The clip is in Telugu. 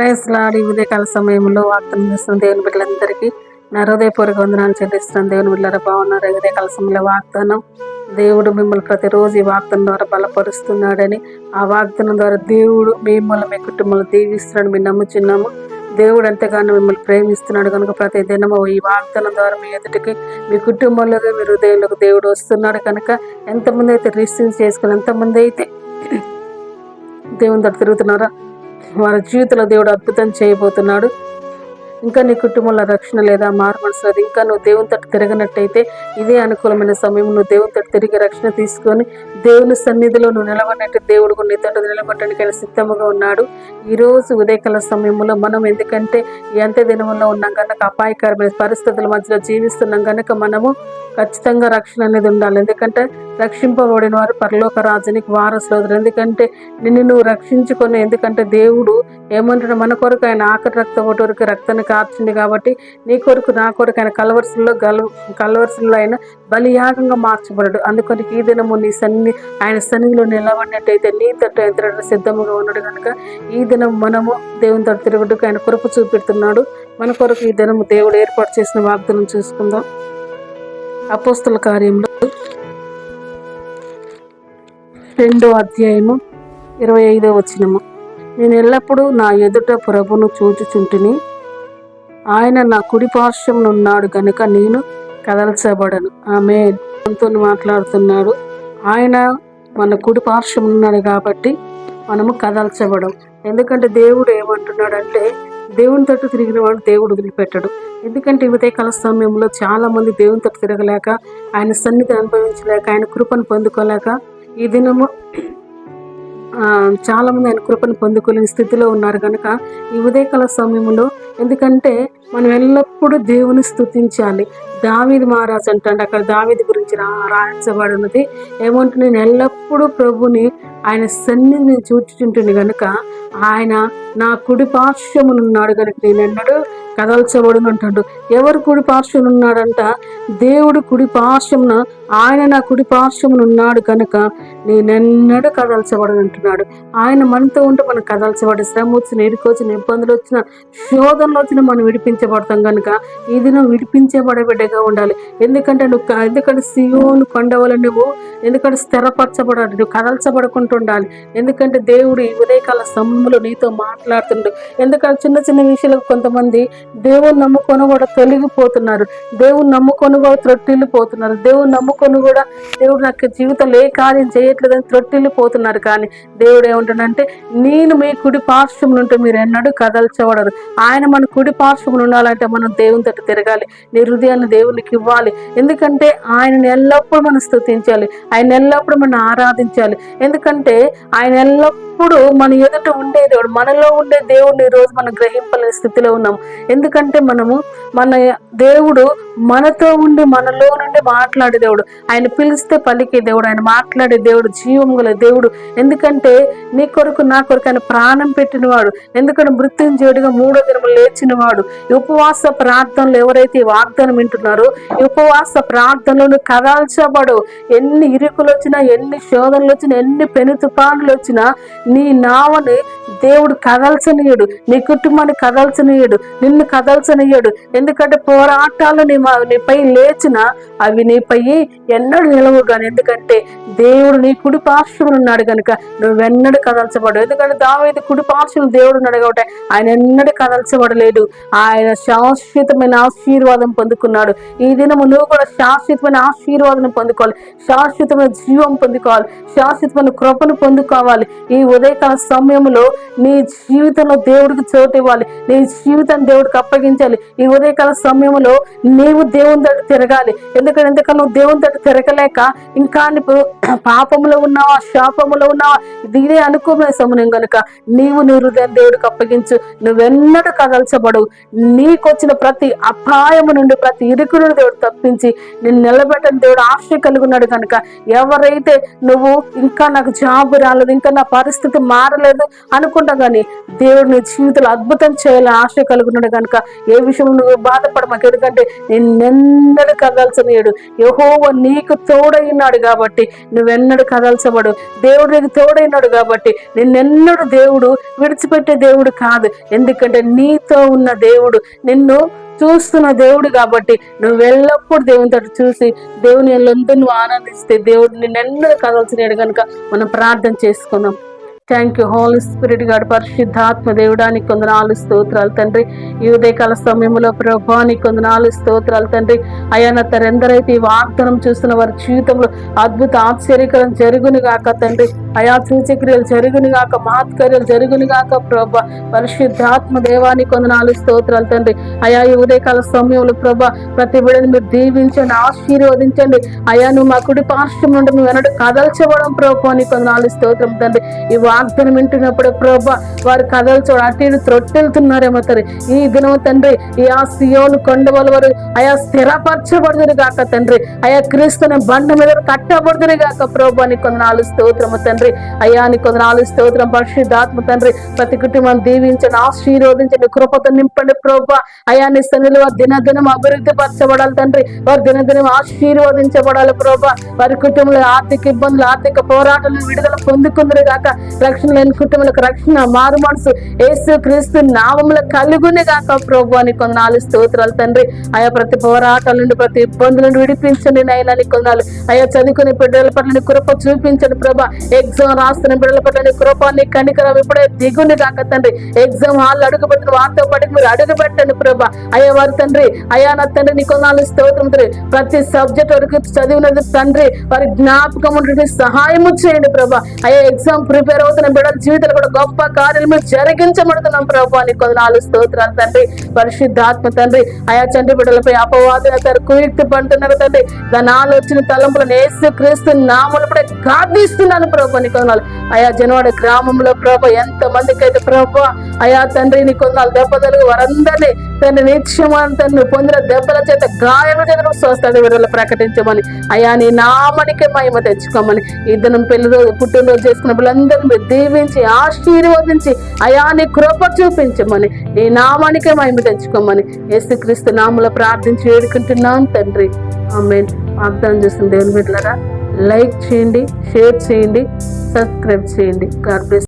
Praise lord. ఈ ఉదయకాల సమయంలో వాగ్దానం చేస్తున్న దేవుని బిడ్డలందరికీ నా హృదయపూర్వక వందనాలు చెల్లిస్తున్నాను. దేవుని బిడ్డలారా బాగున్నారు? ఈ ఉదయకాల సమయంలో వాగ్దానం, దేవుడు మిమ్మల్ని ప్రతిరోజు ఈ వాగ్దానం ద్వారా బలపరుస్తున్నాడని, ఆ వాగ్దానం ద్వారా దేవుడు మిమ్మల్ని మీ కుటుంబాలు దీవిస్తున్నాడు మేము నమ్ముచున్నాము. దేవుడు ఎంతగానో మిమ్మల్ని ప్రేమిస్తున్నాడు కనుక ప్రతి దినము ఈ వాగ్దానం ద్వారా మీ ఎదుటికి, మీ కుటుంబంలోకి, మీ హృదయంలోకి దేవుడు వస్తున్నాడు కనుక ఎంతమంది అయితే రిసీవ్ చేసుకుని, ఎంతమంది అయితే దేవుని దగ్గర తిరుగుతున్నారో వారి జీవితంలో దేవుడు అద్భుతం చేయబోతున్నాడు. ఇంకా నీ కుటుంబంలో రక్షణ లేదా మారు మనసు లేదు, ఇంకా నువ్వు దేవుని తట్టు తిరగనట్టయితే ఇదే అనుకూలమైన సమయం. నువ్వు దేవుని తట్టు తిరిగి రక్షణ తీసుకొని దేవుని సన్నిధిలో నువ్వు నిలబడినట్టు దేవుడు నీ తట్టు నిలబడటానికి ఆయన సిద్ధముగా ఉన్నాడు. ఈరోజు ఉదయకాల సమయంలో మనం ఎందుకంటే ఎంత దినంలో ఉన్నాం కనుక, అపాయకరమైన పరిస్థితుల మధ్యలో జీవిస్తున్నాం కనుక మనము ఖచ్చితంగా రక్షణ అనేది ఉండాలి. ఎందుకంటే రక్షింపబడిన వారు పరలోక రాజ్యానికి వారసులు. ఎందుకంటే నిన్ను నువ్వు రక్షించుకొని, ఎందుకంటే దేవుడు ఏమంటున్నా మన కొరకు ఆయన ఆఖరి రక్త కొరకు రక్తాన్ని కార్చింది కాబట్టి నీ కొరకు నా కొరకు ఆయన కలవరసులో ఆయన బలియాగంగా మార్చబడ్డాడు. అందుకని ఈ దినము నీ ఆయన సన్నిధిలో నిలబడినట్టయితే నీ తట్టు ఎంత సిద్ధముగా ఉన్నాడు కనుక ఈ దినం మనము దేవుని తట్టు తిరుగుడుకు ఆయన కృప చూపెడుతున్నాడు. మన కొరకు ఈ దినము దేవుడు ఏర్పాటు చేసిన వాగ్దానం చూసుకుందాం. అపోస్తల కార్యంలో 2వ అధ్యాయము 25వ వచనము. నేను ఎల్లప్పుడూ నా ఎదుట ప్రభును చూచుచుంటిని, ఆయన నా కుడి పార్శ్వమునున్నాడు గనుక నేను కదల్చబడను. ఆమేన్. మనతో మాట్లాడుతున్నాడు. ఆయన మన కుడి పార్శ్వమునున్నాడు కాబట్టి మనము కదల్చబడం. ఎందుకంటే దేవుడు ఏమంటున్నాడంటే, దేవుని తట్టు తిరిగిన వాడు దేవుడు వదిలిపెట్టడు. ఎందుకంటే ఈ ఉదయకాల సమయంలో చాలా మంది దేవుని తట్టు తిరగలేక, ఆయన సన్నిధి అనుభవించలేక, ఆయన కృపను పొందుకోలేక ఈ దినము చాలా మంది ఆయన కృపను పొందుకోలేని స్థితిలో ఉన్నారు కనుక ఈ ఉదయకాల సమయంలో, ఎందుకంటే మనం ఎల్లప్పుడూ దేవుని స్తుతించాలి. దావీదు మహారాజు అంటాడు, అక్కడ దావీదు గురించి రాయించబడినది ఏమంటే, నేను ఎల్లప్పుడూ ప్రభుని ఆయన సన్నిధిని చూచుచుంటుంది కనుక ఆయన నా కుడి పార్శ్వమునున్నాడు కనుక నేను ఎన్నడూ కదల్చబడును అంటాడు. ఎవరు కుడి పార్శ్వమునున్నాడంట? దేవుడు కుడి పార్శ్వమున, ఆయన నా కుడి పార్శ్వమునున్నాడు కనుక నేనెన్నడూ కదల్చబడను అంటున్నాడు. ఆయన మనతో ఉంటే మనం కదల్చబడి, శ్రమ వచ్చిన, ఇరుకు వచ్చిన, ఇబ్బందులు వచ్చిన, శోధనలు వచ్చిన మనం విడిపించబడతాం కనుక ఈ దినం విడిపించబడే బిడ్డగా ఉండాలి. ఎందుకంటే ఎందుకంటే సియోను కొండవల నువ్వు ఎందుకంటే స్థిరపరచబడాలి, నువ్వు కదల్చబడుకుంటూ ఉండాలి. ఎందుకంటే దేవుడు ఈ ఉదయకాల సమయంలో నీతో మాట్లాడుతుండు. ఎందుకంటే చిన్న చిన్న విషయాలకు కొంతమంది దేవుని నమ్ముకొని కూడా తొలగిపోతున్నారు, దేవుని నమ్ముకొని కూడా త్రొట్టిల్లిపోతున్నారు, దేవుని నమ్ముకొని కూడా దేవుడు నాకు జీవితంలో ఏ కార్యం చేయట్లేదని త్రొట్టిల్లిపోతున్నారు. కానీ దేవుడు ఏమంటాడంటే, నేను మీ కుడి పార్శ్వములు ఉంటే మీరు ఎన్నడూ కదల్చబడరు. ఆయన మన కుడి పార్శ్వములు ఉండాలంటే మనం దేవుని తట్టు తిరగాలి, నీ హృదయాన్ని దేవునికి ఇవ్వాలి. ఎందుకంటే ఆయనను ఎల్లప్పుడూ మనం స్తుతించాలి, ఆయన ఎల్లప్పుడూ మనం ఆరాధించాలి. ఎందుకంటే ఆయన ఎల్లప్పుడూ మన ఎదుట ఉండే దేవుడు, మనలో ఉండే దేవుడిని ఈరోజు మనం గ్రహింపలేని స్థితిలో ఉన్నాం. ఎందుకంటే మన దేవుడు మనతో ఉండి మనలో నుండి మాట్లాడే దేవుడు, ఆయన పిలిస్తే పలికే దేవుడు, ఆయన మాట్లాడే దేవుడు, జీవం గల దేవుడు. ఎందుకంటే నీ కొరకు నా కొరకు ఆయన ప్రాణం పెట్టినవాడు. ఎందుకంటే మృత్యుంజయుడిగా 3వ దినము లేచినవాడు. ఈ ఉపవాస ప్రార్థనలు ఎవరైతే వాగ్దానం వింటున్నారో, ఈ ఉపవాస ప్రార్థనలను కదల్చబడు. ఎన్ని ఇరుకులు వచ్చినా, ఎన్ని శోధనలు వచ్చినా, ఎన్ని పెను తుఫానులు వచ్చినా నీ నావని దేవుడు కదల్చనీయుడు, నీ కుటుంబాన్ని కదల్చనీయుడు, నిన్ను కదల్చనీయుడు. ఎందుకంటే పోరాటాలు నీపై లేచిన అవి నీపై ఎన్నడూ నిలవు కానీ, ఎందుకంటే దేవుడు నీ కుడి పార్శ్వమున ఉన్నాడు కనుక నువ్వెన్నడూ కదల్చబడు. ఎందుకంటే దావీదు కుడి పార్శ్వమున దేవుడు ఉన్నాడు కాబట్టి ఆయన ఎన్నడూ కదల్చబడలేదు. ఆయన శాశ్వతమైన ఆశీర్వాదం పొందుకున్నాడు. ఈ దినము నువ్వు కూడా శాశ్వతమైన ఆశీర్వాదం పొందుకోవాలి, శాశ్వతమైన జీవం పొందుకోవాలి, శాశ్వతమైన కృపను పొందుకోవాలి. ఈ ఉదయకాల సమయంలో నీ జీవితంలో దేవుడికి చోటు ఇవ్వాలి, నీ జీవితాన్ని దేవుడికి అప్పగించాలి. ఈ ఉదయకాల సమయంలో నీవు దేవుని తట్టు తిరగాలి. ఎందుకంటే నువ్వు దేవుని తట్టు తిరగలేక ఇంకా పాపంలో ఉన్నావా, శాపంలో ఉన్నావా, ఇదే అనుకునే సమయం కనుక నీవు నీ హృదయం దేవుడికి అప్పగించు. నువ్వెన్నడూ కదల్చబడు. నీకొచ్చిన ప్రతి అపాయము నుండి, ప్రతి ఇరుకు నుండి దేవుడు తప్పించి నేను నిలబెట్టని దేవుడు ఆశ కలిగి ఉన్నాడు కనుక ఎవరైతే నువ్వు ఇంకా నాకు జాబు రాలేదు, ఇంకా నా పరిస్థితి పరిస్థితి మారలేదు అనుకుంటా, కానీ దేవుడు నీ జీవితంలో అద్భుతం చేయాలని ఆశ కలుగున్నాడు కనుక ఏ విషయంలో నువ్వు బాధపడమాకు. ఎందుకంటే నిన్నెన్నడూ కదల్చనీయుడు. యెహోవా నీకు తోడైనాడు కాబట్టి నువ్వెన్నడూ కదల్చబడు. దేవుడు నీకు తోడైనాడు కాబట్టి నిన్నెన్నడూ దేవుడు విడిచిపెట్టే దేవుడు కాదు. ఎందుకంటే నీతో ఉన్న దేవుడు, నిన్ను చూస్తున్న దేవుడు కాబట్టి నువ్వు ఎల్లప్పుడు దేవుని తోటి చూసి దేవుని ఎందు నువ్వు ఆనందిస్తే దేవుడు నిన్నెన్నడూ కదల్చలేడు కనుక మనం ప్రార్థన చేసుకుందాం. Thank you holy spirit God, పరిశుద్ధాత్మ దేవుడానికి కొందనాలు స్తోత్రాలు తండ్రి. ఈ ఉదయకాల సమయంలో ప్రభానికి కొందనాలు స్తోత్రాలు తండ్రి. అయ్యా నా తండ్రి, ఎందరైతే ఈ వాగ్దానం చూస్తున్న వారి జీవితంలో అద్భుత ఆశ్చర్యకరం జరుగును గాక తండ్రి. అయా సూచక్రియలు జరుగును గాక, మహత్కార్యాలు జరుగును గాక ప్రభా. పరిశుద్ధాత్మ దేవానికి కొందనాలు స్తోత్రాలు తండ్రి. అయా ఈ ఉదయకాల సమయంలో ప్రభా ప్రతి బిడ్డని మీరు దీవించండి, ఆశీర్వదించండి. అయా నువ్వు మా కుడి పార్శ్వం నుండి నువ్వు వెనడు కదల్చబడం ప్రభా అని కొందనాలు స్తోత్రం తండ్రి. ఈ వాగ్దానం వింటున్నప్పుడు ప్రభా వారు కదల్చోడు అటు ఇటు త్రొట్టెళ్తున్నారేమో తండ్రి. ఈ దినం తండ్రి ఈ ఆ సియోను కొండవల వారు అయా స్థిరపరచబడుదురు గాక తండ్రి. అయా క్రీస్తుని బండ మీద కట్టబడుదురు గాక ప్రభా అని కొందనాలు స్తోత్రము తండ్రి. అయా అని కొందనాలు స్తోత్రం. పరిశుద్ధాత్మ తండ్రి ప్రతి కుటుంబం దీవించండి, ఆశీర్వదించండి, కృపతో నింపండి ప్రభా. అయా నీ సన్నిధిలో వారు దినదినం అభివృద్ధి పరచబడాలి తండ్రి. వారు దినదినం ఆశీర్వదించబడాలి ప్రభా. వారి కుటుంబంలో ఆర్థిక ఇబ్బందులు, ఆర్థిక పోరాటాలను విడుదల పొందుకుందరు గాక. రక్షణ లేని కుటుంబాలకు రక్షణ, మారు మనసు యేసు క్రీస్తు నామములో కలుగునే గాక ప్రభు అని కొందనాలు స్తోత్రాలు తండ్రి. ఆయా ప్రతి పోరాటాల నుండి ప్రతి ఇబ్బందుల నుండి విడిపించండి నైనా నీ కొందనాలు. అయా చదువుకునే బిడ్డల పట్ల నీ కృప చూపించండి ప్రభా. ఎగ్జామ్ రాస్తున్న బిడ్డల పట్ల నీ కృప, నీ కనికరం ఇప్పుడే దిగుండి కాక తండ్రి. ఎగ్జామ్ హాల్ అడుగుపెట్టిన వారితో పాటు మీరు అడుగు పెట్టండి ప్రభా. అయ్యా వారి తండ్రి, అయా నా తండ్రి నీ కొందనాలు స్తోత్రం తండ్రి. ప్రతి సబ్జెక్ట్ వరకు చదివినది తండ్రి వారి జ్ఞాపకం ఉంటే సహాయము చేయండి ప్రభా. అయ్యా ఎగ్జామ్ ప్రిపేర్ అవుతున్న బిడ్డల జీవితాలు కూడా గొప్ప కార్యాలు జరిగించబడుతున్నాం ప్రభు అని కొందనాలు స్తోత్రాలు తండ్రి. పరిశుద్ధాత్మ తండ్రి అయా చంటి బిడ్డలపై అపవాదన కుయుక్తి పంటున్నారు తండ్రి. దాని ఆలోచన తలంపులను యేసు క్రీస్తు నామములో కూడా గాదిస్తున్నాను ప్రభు అని కొందనాలు. అయా జనవాడ గ్రామంలో ప్రభు ఎంత మందికి అయితే ప్రభు అయా తండ్రి నీ కొందనాలు దెబ్బతలు వారందరినీ తండ్రి నిత్యమాన తండ్రి పొందిన దెబ్బల చేత గాయము చేత స్వస్థత విడుదల ప్రకటించమని అయా నీ నామానికే మహిమ తెచ్చుకోమని. ఇద్దరు పెళ్లి రోజు పుట్టినరోజు చేసుకున్న పిల్లలందరినీ మీరు దీవించి ఆశీర్వదించి అయా నీ కృప చూపించమని, నీ నామానికే మహిమ తెచ్చుకోమని యేసుక్రీస్తు నామములో ప్రార్థించి వేడుకుంటున్నాం తండ్రి. ఆమేన్. వాగ్దానం చేస్తున్న దేవుని బిడ్డలారా లైక్ చేయండి, షేర్ చేయండి, సబ్స్క్రైబ్ చేయండి. God bless.